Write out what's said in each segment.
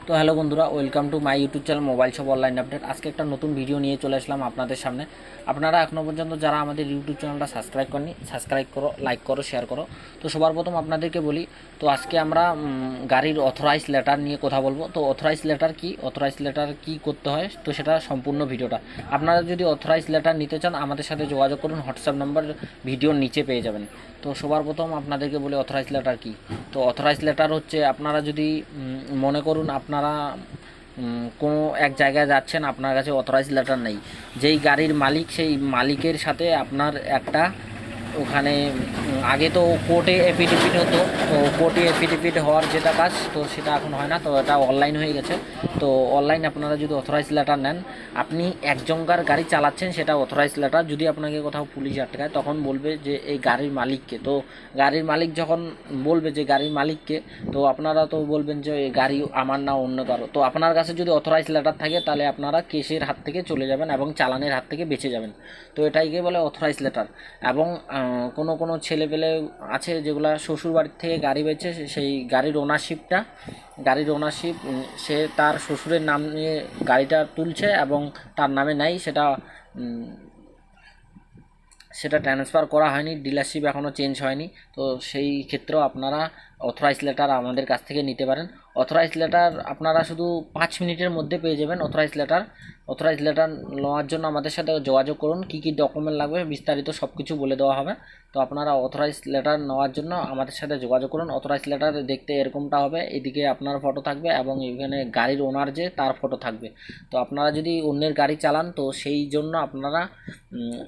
তো হ্যালো বন্ধুরা, welcome to my YouTube channel mobile shop online update. আজকে একটা নতুন ভিডিও নিয়ে চলে আসলাম আপনাদের সামনে। আপনারা এখনও পর্যন্ত যারা আমাদের ইউটিউব চ্যানেলটা সাবস্ক্রাইব করেনি, সাবস্ক্রাইব করো, লাইক করো, শেয়ার করো। তো সবার প্রথম আপনাদেরকে বলি, তো আজকে আমরা গাড়ির অথরাইজ লেটার নিয়ে কথা বলবো। তো অথরাইজ লেটার কি করতে হয়, তো সেটা সম্পূর্ণ ভিডিওটা। আপনারা যদি অথরাইজ লেটার নিতে চান আমাদের সাথে যোগাযোগ করুন, হোয়াটসঅ্যাপ নাম্বার ভিডিওর নিচে পেয়ে যাবেন। তো সবার প্রথম আপনাদেরকে বলি অথরাইজ লেটার কী। তো অথরাইজ লেটার হচ্ছে, আপনারা যদি মনে করুন আপনারা কোনো এক জায়গায় যাচ্ছেন, আপনার কাছে অথরাইজ লেটার নেই, যেই গাড়ির মালিক সেই মালিকের সাথে আপনার একটা ওখানে আগে তো কোর্টে এফিডেভিট হতো। তো কোর্টে এফিডেভিট হওয়ার যেটা কাজ, তো সেটা এখন হয় না, তো এটা অনলাইন হয়ে গেছে। তো অনলাইন আপনারা যদি অথরাইজ লেটার নেন, আপনি একজনকার গাড়ি চালাচ্ছেন, সেটা অথরাইজ লেটার। যদি আপনাকে কোথাও পুলিশ আটকায় তখন বলবে যে এই গাড়ির মালিককে। তো গাড়ির মালিক যখন বলবে যে গাড়ির মালিককে, তো আপনারা তো বলবেন যে এই গাড়ি আমার না অন্য কারো। তো আপনার কাছে যদি অথরাইজ লেটার থাকে তাহলে আপনারা কেসের হাত থেকে চলে যাবেন এবং চালানের হাত থেকে বেঁচে যাবেন। তো এটাইকে বলে অথরাইজ লেটার। এবং কোনো ছেলেপেলে আছে যেগুলা শ্বশুর বাড়ির থেকে গাড়ি বেচে, সেই গাড়ির ওনারশিপ সে তার শ্বশুরের নাম নিয়ে গাড়িটা তুলছে এবং তার নামে নাই, সেটা ট্রান্সফার করা হয়নি, ডিলারশিপ এখনও চেঞ্জ হয়নি। তো সেই ক্ষেত্রেও আপনারা অথরাইজ লেটার আমাদের কাছ থেকে নিতে পারেন। অথরাইজ লেটার আপনারা শুধু 5 মিনিটের মধ্যে পেয়ে যাবেন। অথরাইজ লেটার নেওয়ার জন্য আমাদের সাথে যোগাযোগ করুন। কী কী ডকুমেন্ট লাগবে বিস্তারিত সব কিছু বলে দেওয়া হবে। তো আপনারা অথরাইজ লেটার নেওয়ার জন্য আমাদের সাথে যোগাযোগ করুন। অথরাইজ লেটার দেখতে এরকমটা হবে, এদিকে আপনার ফটো থাকবে এবং এখানে গাড়ির ওনার যে তার ফটো থাকবে। তো আপনারা যদি অন্যের গাড়ি চালান, তো সেই জন্য আপনারা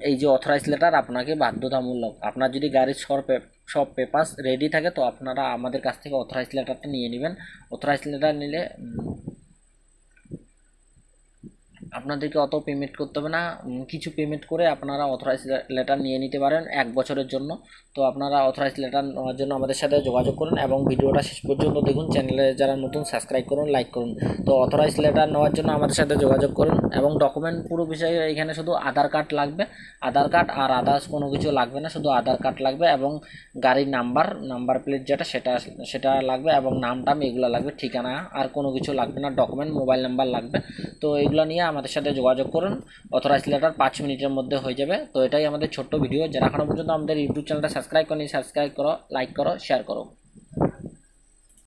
এই যে অথরাইজ লেটার আপনাকে বাধ্যতামূলক। আপনার যদি গাড়ির সব পেপারস রেডি থাকে, তো আপনারা আমাদের কাছ থেকে অথরাইজ লেটারটা নিয়ে নেবেন। অথরাইজ লেটার নিলে আপনাদেরকে অত পেমেন্ট করতে হবে না, কিছু পেমেন্ট করে আপনারা অথরাইজ লেটার নিয়ে নিতে পারেন 1 বছরের জন্য। তো আপনারা অথরাইজ লেটার নেওয়ার জন্য আমাদের সাথে যোগাযোগ করুন এবং ভিডিওটা শেষ পর্যন্ত দেখুন। চ্যানেলে যারা নতুন সাবস্ক্রাইব করুন, লাইক করুন। তো অথরাইজ লেটার নেওয়ার জন্য আমাদের সাথে যোগাযোগ করুন এবং ডকুমেন্ট পুরো বিষয়ে এখানে শুধু আধার কার্ড লাগবে। আধার কার্ড আর আদার্স কোনো কিছু লাগবে না, শুধু আধার কার্ড লাগবে এবং গাড়ির নাম্বার প্লেট যেটা সেটা লাগবে এবং নাম এগুলো লাগবে, ঠিকানা আর কোনো কিছু লাগবে না, ডকুমেন্ট মোবাইল নাম্বার লাগবে। তো এগুলো নিয়ে আমাদের সাথে যোগাযোগ করুন। অথরাইজ লেটার 5 মিনিটের মধ্যে হয়ে যাবে। তো এটাই আমাদের ছোট্ট ভিডিও। যারা এখনো পর্যন্ত আমাদের ইউটিউব চ্যানেলটা সাবস্ক্রাইব করেনি, সাবস্ক্রাইব করো, লাইক করো, শেয়ার করো।